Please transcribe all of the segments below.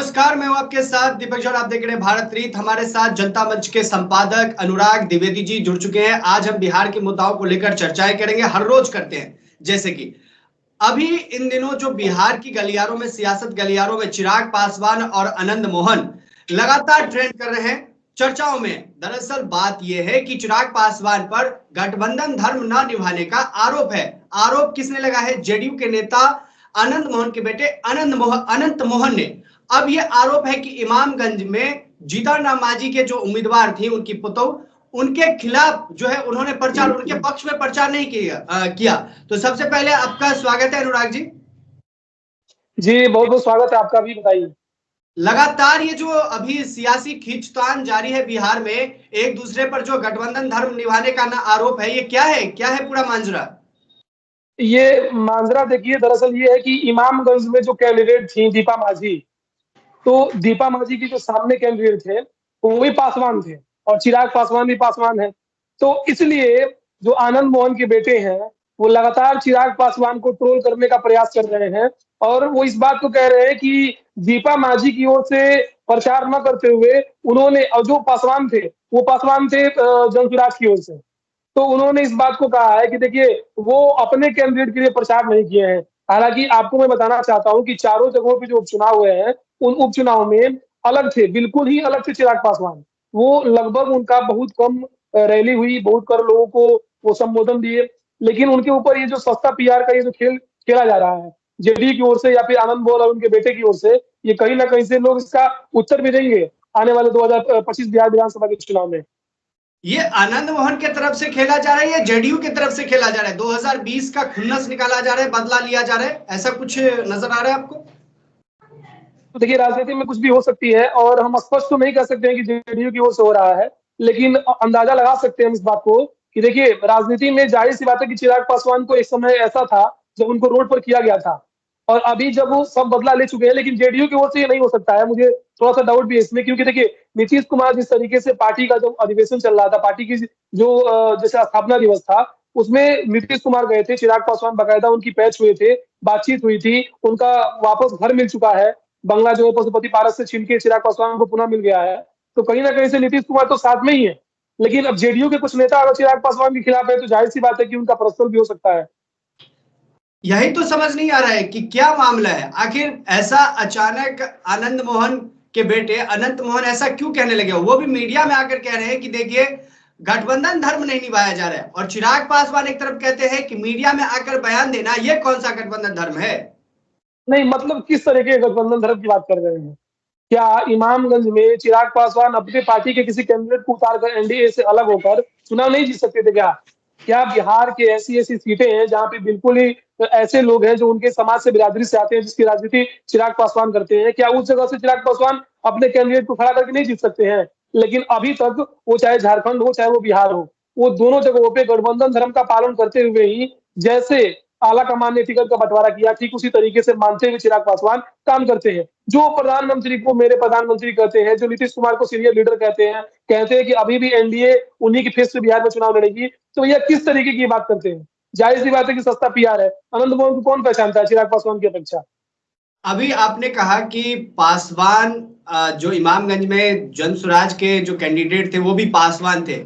नमस्कार, मैं हूं आपके साथ दीपक जौन। आप देख रहे हैं भारत रीत। हमारे साथ जनता मंच के संपादक अनुराग द्विवेदी जी जुड़ चुके हैं। आज हम बिहार के मुद्दाओं को लेकर चर्चाएं करेंगे, हर रोज करते हैं। जैसे कि अभी इन दिनों जो बिहार की गलियारों में, सियासत गलियारों में चिराग पासवान और आनंद मोहन लगातार ट्रेंड कर रहे हैं चर्चाओं में। दरअसल बात यह है कि चिराग पासवान पर गठबंधन धर्म न निभाने का आरोप है। आरोप किसने लगा है? जेडीयू के नेता आनंद मोहन के बेटे अनंत मोहन ने। अब ये आरोप है कि इमामगंज में जीतन राम मांझी के जो उम्मीदवार थी, उनकी पुतोह, उनके खिलाफ जो है उन्होंने प्रचार, उनके पक्ष में प्रचार नहीं किया। तो सबसे पहले आपका स्वागत है अनुराग जी। जी बहुत बहुत स्वागत है आपका भी, बताइए। लगातार ये जो अभी सियासी खींचतान जारी है बिहार में, एक दूसरे पर जो गठबंधन धर्म निभाने का ना आरोप है, ये क्या है पूरा मांजरा? ये मांजरा देखिए, दरअसल ये है कि इमामगंज में जो कैंडिडेट थी दीपा मांझी, तो दीपा मांझी के जो सामने कैंडिडेट थे वो भी पासवान थे और चिराग पासवान भी पासवान है। तो इसलिए जो आनंद मोहन के बेटे हैं वो लगातार चिराग पासवान को ट्रोल करने का प्रयास कर रहे हैं और वो इस बात को कह रहे हैं कि दीपा मांझी की ओर से प्रचार न करते हुए उन्होंने, और जो पासवान थे वो पासवान थे जनसुराज की ओर से, तो उन्होंने इस बात को कहा है कि देखिए वो अपने कैंडिडेट के लिए प्रचार नहीं किए हैं। हालांकि आपको मैं बताना चाहता हूं कि चारों जगहों पे जो उपचुनाव हुए हैं उन उपचुनाव में अलग थे, बिल्कुल ही अलग थे चिराग पासवान। वो लगभग उनका बहुत कम रैली हुई, बहुत कम लोगों को वो संबोधन दिए, लेकिन उनके ऊपर ये जो सस्ता पीआर का ये जो खेल खेला जा रहा है जेडीयू की ओर से या फिर आनंद मोहन और उनके बेटे की ओर से, ये कहीं ना कहीं से लोग इसका उत्तर भी देंगे आने वाले 2025 बिहार विधानसभा के चुनाव में। ये आनंद मोहन के तरफ से खेला जा रहा है या जेडीयू की तरफ से खेला जा रहा है? 2020 का खुन्नस निकाला जा रहा है, बदला लिया जा रहा है, ऐसा कुछ नजर आ रहा है आपको? तो देखिए राजनीति में कुछ भी हो सकती है और हम स्पष्ट तो नहीं कह सकते हैं कि जेडीयू की ओर से हो रहा है, लेकिन अंदाजा लगा सकते हैं हम इस बात को कि देखिए राजनीति में जाहिर सी बात है कि चिराग पासवान को एक समय ऐसा था जब उनको रोड पर किया गया था और अभी जब वो सब बदला ले चुके हैं, लेकिन जेडीयू की ओर से ये नहीं हो सकता है। मुझे थोड़ा सा डाउट भी है इसमें, क्योंकि देखिए नीतीश कुमार जिस तरीके से पार्टी का जो अधिवेशन चल रहा था, पार्टी की जो जैसे स्थापना दिवस था, उसमें नीतीश कुमार गए थे, चिराग पासवान बाकायदा उनकी पैच हुए थे, बातचीत हुई थी, उनका वापस घर मिल चुका है, बंगला जो है पशुपति पारस से छीन के चिराग पासवान को पुनः मिल गया है। तो कहीं ना कहीं से नीतीश कुमार तो साथ में ही है, लेकिन अब जेडीयू के कुछ नेता अगर चिराग पासवान के खिलाफ है तो जाहिर सी बात है कि उनका पर्सनल भी हो सकता है। यही तो समझ नहीं आ रहा है कि क्या मामला है। आखिर ऐसा अचानक आनंद मोहन के बेटे अनंत मोहन ऐसा क्यों कहने लगे? वो भी मीडिया में आकर कह रहे हैं कि देखिए गठबंधन धर्म नहीं निभाया जा रहा है, और चिराग पासवान एक तरफ कहते हैं कि मीडिया में आकर बयान देना ये कौन सा गठबंधन धर्म है? नहीं, मतलब किस तरह के गठबंधन धर्म की बात कर रहे हैं? क्या इमामगंज में चिराग पासवान अपने पार्टी के किसी कैंडिडेट को उतारकर एनडीए से अलग होकर चुनाव नहीं जीत सकते थे क्या? क्या बिहार के ऐसी ऐसी सीटें हैं जहां पे बिल्कुल ही ऐसे लोग हैं जो उनके समाज से, बिरादरी से आते हैं, जिसकी राजनीति चिराग पासवान करते हैं? क्या उस जगह से चिराग पासवान अपने कैंडिडेट को खड़ा करके नहीं जीत सकते हैं? लेकिन अभी तक वो चाहे झारखंड हो चाहे वो बिहार हो, वो दोनों जगहों पे गठबंधन धर्म का पालन करते हुए ही, जैसे आला कमान ने टिकट का बंटवारा किया ठीक उसी तरीके से मानते हुए चिराग पासवान काम करते हैं। जो प्रधानमंत्री को मेरे प्रधानमंत्री कहते हैं, जो नीतीश कुमार को सीनियर लीडर कहते हैं कि अभी भी एनडीए उन्हीं की फेस से बिहार में चुनाव लड़ेगी, तो यह किस तरीके की बात करते हैं? जाहिर सी बात है कि सस्ता पीआर है। आनंद मोहन को कौन पहचानता है चिराग पासवान की अपेक्षा? अभी आपने कहा कि पासवान जो इमामगंज में जनसुराज के जो कैंडिडेट थे वो भी पासवान थे।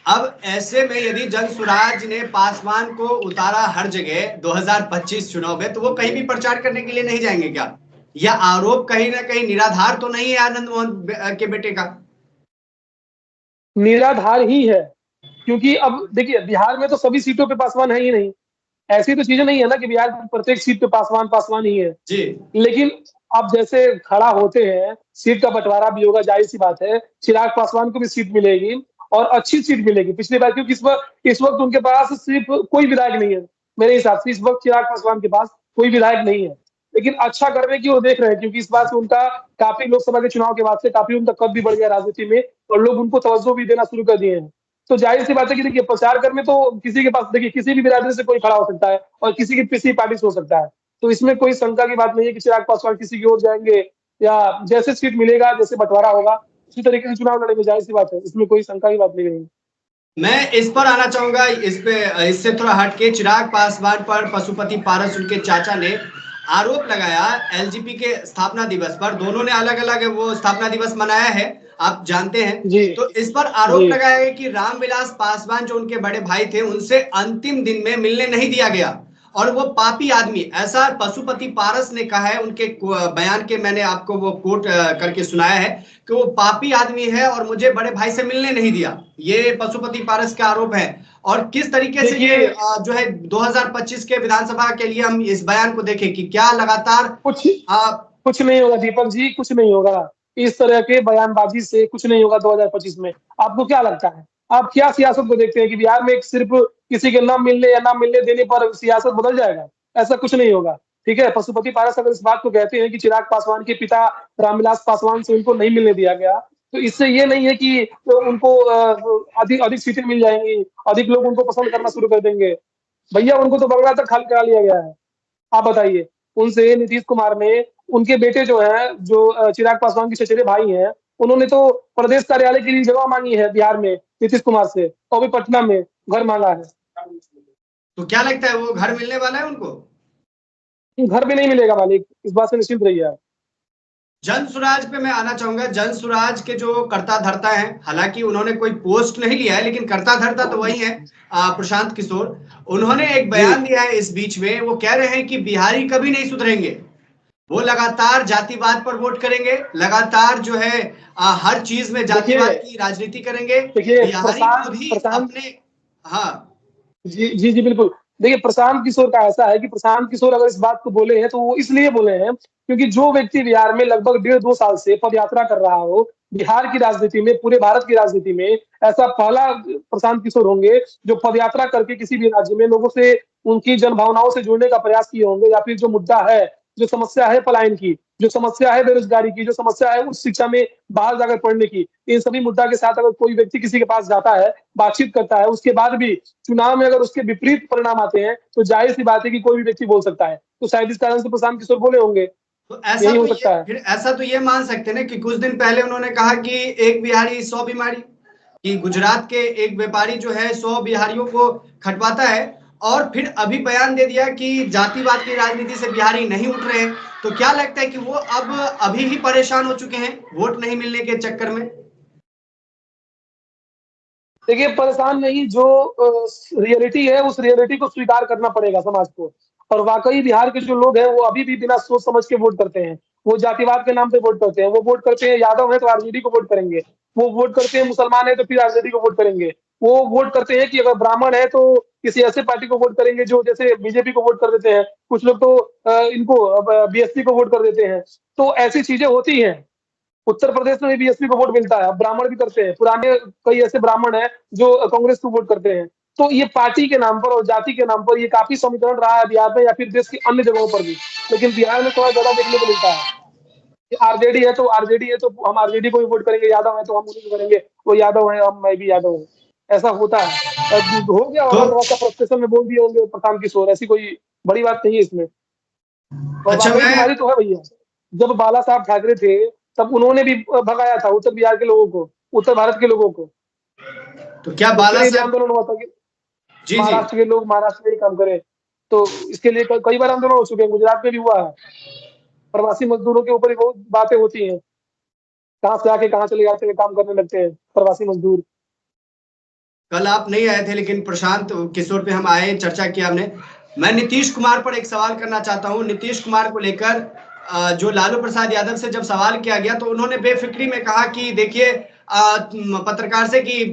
अब ऐसे में यदि जनसुराज ने पासवान को उतारा हर जगह 2025 चुनाव में, तो वो कहीं भी प्रचार करने के लिए नहीं जाएंगे क्या? यह आरोप कहीं ना कहीं निराधार तो नहीं है आनंद मोहन के बेटे का? निराधार ही है, क्योंकि अब देखिए बिहार में तो सभी सीटों पे पासवान है ही नहीं। ऐसी तो चीजें नहीं है ना कि बिहार की प्रत्येक सीट पे पासवान पासवान ही है। जी। लेकिन अब जैसे खड़ा होते हैं, सीट का बंटवारा भी होगा, जाहिर सी बात है चिराग पासवान को भी सीट मिलेगी और अच्छी सीट मिलेगी पिछली बार, क्योंकि इस वक्त उनके पास सिर्फ कोई विधायक नहीं है। मेरे हिसाब से इस वक्त चिराग पासवान के पास कोई विधायक नहीं है, लेकिन अच्छा करने की वो देख रहे हैं, क्योंकि इस बार से उनका काफी, लोकसभा के चुनाव के बाद से काफी उनका कद भी बढ़ गया राजनीति में और लोग उनको तवज्जो भी देना शुरू कर दिए हैं। तो जाहिर सी बात है कि देखिए प्रचार करने तो किसी के पास, देखिए किसी भी बिरादरी से कोई खड़ा हो सकता है और किसी पार्टी से हो सकता है। तो इसमें कोई शंका की बात नहीं है कि चिराग पासवान किसी की ओर जाएंगे या जैसे सीट मिलेगा, जैसे बंटवारा होगा उसी तरीके से चुनाव लड़ेंगे, जाहिर सी बात है, इसमें कोई शंका की बात नहीं है। मैं इस पर आना चाहूंगा, इससे थोड़ा हटके चिराग पासवान पर पशुपति पारस उनके चाचा ने आरोप लगाया एलजीपी के स्थापना दिवस पर, दोनों ने अलग अलग वो स्थापना दिवस मनाया है, आप जानते हैं। जी तो इस पर आरोप जी लगाया है कि रामविलास पासवान जो उनके बड़े भाई थे, उनसे अंतिम दिन में मिलने नहीं दिया गया, और वो पापी आदमी, ऐसा पशुपति पारस ने कहा है उनके बयान के, मैंने आपको वो कोट करके सुनाया है कि वो पापी आदमी है और मुझे बड़े भाई से मिलने नहीं दिया। ये पशुपति पारस का आरोप है। और किस तरीके से ये देखिए, जो है 2025 के विधानसभा के लिए हम इस बयान को देखें कि क्या लगातार कुछ आ, कुछ नहीं होगा दीपक जी, कुछ नहीं होगा। इस तरह के बयानबाजी से कुछ नहीं होगा 2025 में। आपको क्या लगता है? आप क्या सियासत को देखते हैं कि बिहार में एक सिर्फ किसी के न मिलने या ना मिलने देने पर सियासत बदल जाएगा? ऐसा कुछ नहीं होगा। ठीक है, पशुपति पारस अगर इस बात को कहते हैं कि चिराग पासवान के पिता रामविलास पासवान से उनको नहीं मिलने दिया गया, तो इससे ये नहीं है कि उनको अधिक अधिक सीटें मिल जाएंगी, अधिक लोग उनको पसंद करना शुरू कर देंगे। भैया, उनको तो बंगला तक खाली करा लिया गया है। आप बताइए, उनसे नीतीश कुमार ने, उनके बेटे जो है, जो चिराग पासवान के चचेरे भाई हैं, उन्होंने तो प्रदेश कार्यालय के लिए जगह मांगी है बिहार में नीतीश कुमार से, और भी पटना में घर मांगा है। तो क्या लगता है वो घर मिलने वाला है उनको? घर भी नहीं मिलेगा मालिक, इस बात से निश्चिंत रहिए आप। जन सुराज पे मैं आना चाहूंगा। जन सुराज के जो कर्ता धर्ता हैं, हालांकि उन्होंने कोई पोस्ट नहीं लिया है, लेकिन कर्ता धर्ता तो वही है, प्रशांत किशोर। उन्होंने एक जी बयान दिया है इस बीच में, वो कह रहे हैं कि बिहारी कभी नहीं सुधरेंगे, वो लगातार जातिवाद पर वोट करेंगे, लगातार जो है हर चीज में देखिए, जातिवाद की राजनीति करेंगे, देखिए बिहारी प्रशांत खुद ही प्रशांत अपने। हाँ। जी जी जी बिल्कुल। देखिए, प्रशांत किशोर का ऐसा है कि प्रशांत किशोर अगर इस बात को बोले हैं तो वो इसलिए बोले हैं क्योंकि जो व्यक्ति बिहार में लगभग 1.5-2 साल से पदयात्रा कर रहा हो, बिहार की राजनीति में, पूरे भारत की राजनीति में ऐसा पहला प्रशांत किशोर होंगे जो पदयात्रा करके किसी भी राज्य में लोगों से, उनकी जनभावनाओं से जुड़ने का प्रयास किए होंगे, या फिर जो मुद्दा है, जो समस्या है पलायन की, जो समस्या है बेरोजगारी की, जो समस्या है उच्च शिक्षा में बाहर जाकर पढ़ने की, इन सभी मुद्दा के साथ अगर कोई व्यक्ति किसी के पास जाता है, बातचीत करता है, उसके बाद भी चुनाव में अगर उसके विपरीत परिणाम आते हैं, तो जाहिर सी बात है कि कोई भी व्यक्ति बोल सकता है। तो शायद इस कारण से प्रशांत किशोर बोले होंगे। तो ऐसा यही हो तो ये सकता है। फिर ऐसा तो ये मान सकते हैं ना कि कुछ दिन पहले उन्होंने कहा कि एक बिहारी 100 बीमारी, कि गुजरात के एक व्यापारी जो है 100 बिहारियों को खटवाता है, और फिर अभी बयान दे दिया कि जातिवाद की राजनीति से बिहारी नहीं उठ रहे हैं। तो क्या लगता है कि वो अब अभी ही परेशान हो चुके हैं वोट नहीं मिलने के चक्कर में? देखिए, परेशान नहीं, जो रियलिटी है उस रियलिटी को स्वीकार करना पड़ेगा समाज को। और वाकई बिहार के जो लोग हैं वो अभी भी बिना सोच समझ के वोट करते हैं। वो जातिवाद के नाम पे वोट करते हैं। वो वोट करते हैं, यादव है तो आरजेडी को वोट करेंगे। वो वोट करते हैं, मुसलमान है तो फिर आरजेडी को वोट करेंगे। वो वोट करते हैं कि अगर ब्राह्मण है तो किसी ऐसे पार्टी को वोट करेंगे जो जैसे बीजेपी को वोट कर देते हैं। कुछ लोग तो इनको बीएसपी को वोट कर देते हैं। तो ऐसी चीजें होती हैं। उत्तर प्रदेश में भी बीएसपी को वोट मिलता है, ब्राह्मण भी करते हैं। पुराने कई ऐसे ब्राह्मण हैं जो कांग्रेस को वोट करते हैं। तो ये पार्टी के नाम पर और जाति के नाम पर ये काफी समीकरण रहा है बिहार में, या फिर देश की अन्य जगहों पर भी। लेकिन बिहार में थोड़ा ज्यादा देखने को मिलता है कि आरजेडी है तो आरजेडी है तो हम आरजेडी को भी वोट करेंगे, यादव है तो हम उन्हीं को करेंगे, वो यादव है हम, मैं भी यादव हूँ। ऐसा होता है। हो गया तो होगा थोड़ा सा फ्रस्ट्रेशन में बोल दिए होंगे प्रशांत किशोर, ऐसी कोई बड़ी बात नहीं है इसमें। और अच्छा, वाकई मैं बीमारी तो है भैया। जब बाला साहब ठाकरे थे तब उन्होंने भी भगाया था उत्तर बिहार के लोगों को, उत्तर भारत के लोगों को। तो क्या उसके बाला लिए भी साहब? आंदोलन हुआ था कि जी जी। महाराष्ट्र के लोग महाराष्ट्र में ही काम करें। तो इसके लिए कई बार आंदोलन हो चुके हैं, गुजरात में भी हुआ है। प्रवासी मजदूरों के ऊपर भी बहुत बातें होती हैं, कहाँ से आके कहाँ चले जाते हैं, काम करने लगते हैं प्रवासी मजदूर। कल आप नहीं आए थे, लेकिन प्रशांत किशोर पे हम आए, चर्चा किया हमने। मैं नीतीश कुमार पर एक सवाल करना चाहता हूं। नीतीश कुमार को लेकर जो लालू प्रसाद यादव से जब सवाल किया गया, तो उन्होंने बेफिक्री में कहा कि देखिए पत्रकार से कि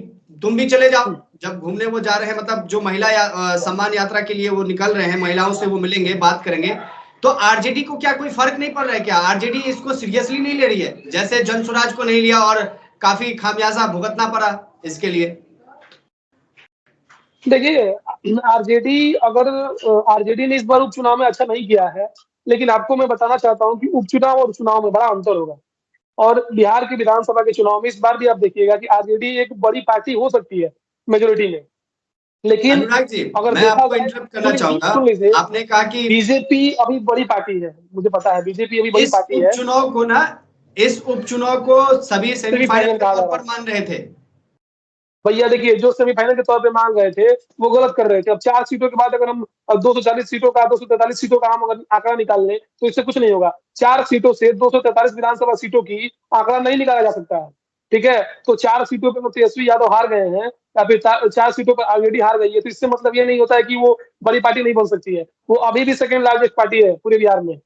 तुम भी चले जाओ। जब घूमने वो जा रहे हैं, मतलब जो महिला सम्मान यात्रा के लिए वो निकल रहे हैं, महिलाओं से वो मिलेंगे, बात करेंगे। तो आरजेडी को क्या कोई फर्क नहीं पड़ रहा है? क्या आरजेडी इसको सीरियसली नहीं ले रही है, जैसे जनसुराज को नहीं लिया और काफी खामियाजा भुगतना पड़ा इसके लिए? देखिए, आरजेडी अगर आरजेडी ने इस बार उपचुनाव में अच्छा नहीं किया है, लेकिन आपको मैं बताना चाहता हूँ कि उपचुनाव और चुनाव में बड़ा अंतर होगा। और बिहार की विधानसभा के चुनाव में इस बार भी आप देखिएगा कि आरजेडी एक बड़ी पार्टी हो सकती है मेजोरिटी में। लेकिन अनुराग जी, अगर मैं देखा आपको जाए, इंटरप्ट करना चाहूंगा। सुन लीजिए, आपने कहा कि बीजेपी अभी बड़ी पार्टी है, मुझे पता है बीजेपी अभी बड़ी इस पार्टी है। उपचुनाव को ना, इस उपचुनाव को सभी सेमीफाइनल सेमीफाइनल के कहा जा तौर रहा पर है। मान रहे थे। भैया देखिए जो सेमीफाइनल के तौर पे मांग रहे थे वो गलत कर रहे थे। अब 4 सीटों के बाद अगर हम 240 सीटों का 243 सीटों का हम अगर आंकड़ा निकाल लें तो इससे कुछ नहीं होगा। 4 सीटों से 243 विधानसभा सीटों की आंकड़ा नहीं निकाला जा सकता है। ठीक है? तो 4 सीटों पे तेजस्वी यादव हार गए हैं या फिर 4 सीटों पर ऑलरेडी हार गई है, तो इससे मतलब ये नहीं होता है कि वो बड़ी पार्टी नहीं बन सकती है। वो अभी भी सेकंड लार्जेस्ट पार्टी है पूरे बिहार में।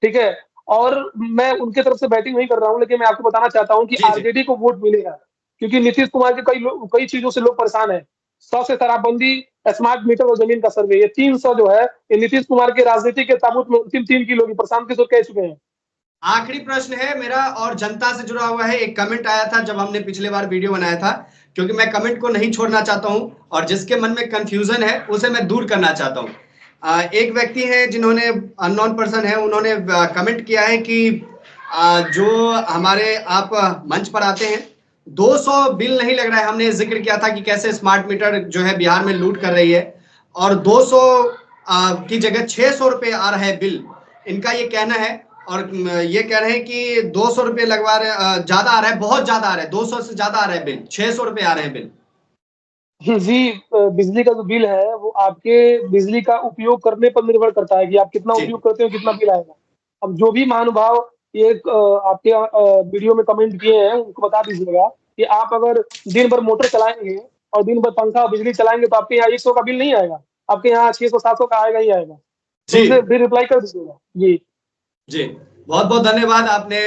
ठीक है? और मैं उनके तरफ से बैटिंग नहीं कर रहा हूँ, लेकिन मैं आपको बताना चाहता हूँ कि जी जी। आरजेडी को वोट मिलेगा। क्योंकि नीतीश कुमार के कई चीजों से लोग परेशान हैं। 100 से शराबबंदी, स्मार्ट मीटर और जमीन का सर्वे, ये 300 जो है, ये नीतीश कुमार के राजनीति के ताबूत में अंतिम 3 की लोग प्रशांत किशोर कह चुके हैं। आखिरी प्रश्न है मेरा और जनता से जुड़ा हुआ है। एक कमेंट आया था जब हमने पिछले बार वीडियो बनाया था, क्योंकि मैं कमेंट को नहीं छोड़ना चाहता हूं और जिसके मन में कंफ्यूजन है उसे मैं दूर करना चाहता हूं। एक व्यक्ति है जिन्होंने, अननोन पर्सन है, उन्होंने कमेंट किया है कि जो हमारे आप मंच पर आते हैं 200 बिल नहीं लग रहा है। हमने जिक्र किया था कि कैसे स्मार्ट मीटर जो है बिहार में लूट कर रही है और 200 की जगह 600 रुपए आ रहा है बिल, इनका ये कहना है। और ये कह रहे हैं कि 200 रुपए लगवा रहे, ज्यादा आ रहा है, बहुत ज्यादा आ रहा है, 200 से ज्यादा आ रहा है बिल, 600 रुपए आ रहे हैं बिल। जी, बिजली का जो बिल है वो आपके बिजली का उपयोग करने पर निर्भर करता है कि आप कितना जी उपयोग करते हो, कितना बिल आएगा। अब जो भी महानुभाव ये आपके वीडियो में कमेंट किए हैं उनको बता दीजिएगा कि आप अगर दिन भर मोटर चलाएंगे और दिन भर पंखा और बिजली चलाएंगे तो आपके यहाँ 100 का बिल नहीं आएगा, आपके यहाँ 600-700 का आएगा ही आएगा। तो जी उनसे फिर रिप्लाई कर दीजिएगा। जी जी। बहुत बहुत धन्यवाद। आपने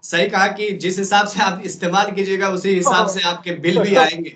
सही कहा कि जिस हिसाब से आप इस्तेमाल कीजिएगा उसी हिसाब से आपके बिल भी आएंगे।